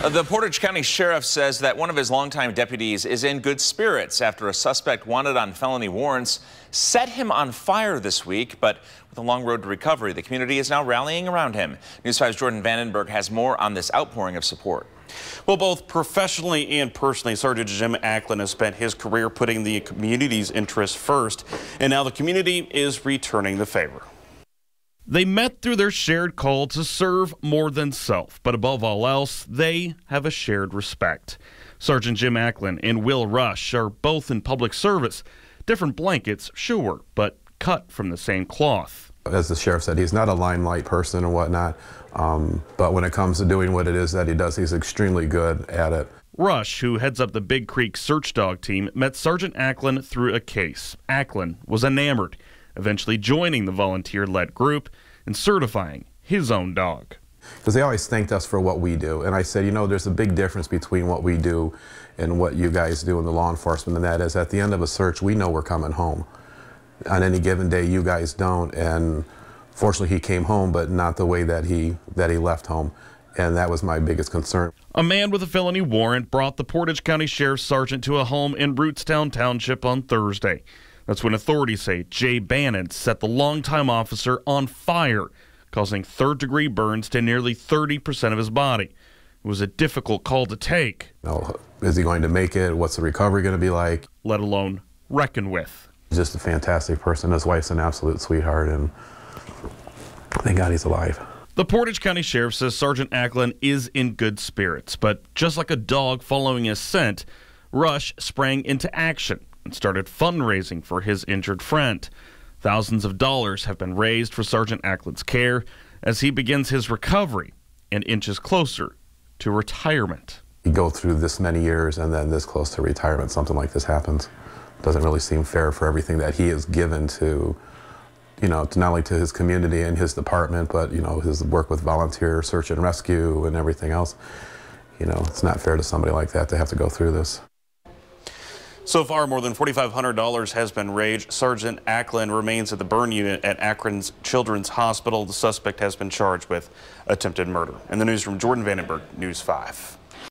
The Portage County Sheriff says that one of his longtime deputies is in good spirits after a suspect wanted on felony warrants set him on fire this week. But with a long road to recovery, the community is now rallying around him. News 5's Jordan Vandenberg has more on this outpouring of support. Well, both professionally and personally, Sergeant Jim Acklin has spent his career putting the community's interests first, and now the community is returning the favor. They met through their shared call to serve more than self, but above all else, they have a shared respect. Sergeant Jim Acklin and Will Rush are both in public service. Different blankets, sure, but cut from the same cloth. As the sheriff said, he's not a limelight person and whatnot, but when it comes to doing what it is that he does, he's extremely good at it. Rush, who heads up the Big Creek search dog team, met Sergeant Acklin through a case. Acklin was enamored, eventually joining the volunteer-led group and certifying his own dog. Because they always thanked us for what we do. And I said, you know, there's a big difference between what we do and what you guys do in the law enforcement, and that is at the end of a search, we know we're coming home. On any given day, you guys don't. And fortunately, he came home, but not the way that he left home. And that was my biggest concern. A man with a felony warrant brought the Portage County Sheriff's Sergeant to a home in Rootstown Township on Thursday. That's when authorities say Jay Bannon set the longtime officer on fire, causing third-degree burns to nearly 30% of his body. It was a difficult call to take. You know, is he going to make it? What's the recovery going to be like? Let alone reckon with. He's just a fantastic person. His wife's an absolute sweetheart, and thank God he's alive. The Portage County Sheriff says Sergeant Acklin is in good spirits, but just like a dog following a scent, Rush sprang into action and started fundraising for his injured friend. Thousands of dollars have been raised for Sergeant Acklin's care as he begins his recovery and inches closer to retirement. You go through this many years and then this close to retirement, something like this happens. Doesn't really seem fair for everything that he has given to, you know, to not only to his community and his department, but, you know, his work with volunteer search and rescue and everything else. You know, it's not fair to somebody like that to have to go through this. So far, more than $4,500 has been raised. Sergeant Acklin remains at the burn unit at Akron's Children's Hospital. The suspect has been charged with attempted murder. In the newsroom, Jordan Vandenberg, News 5.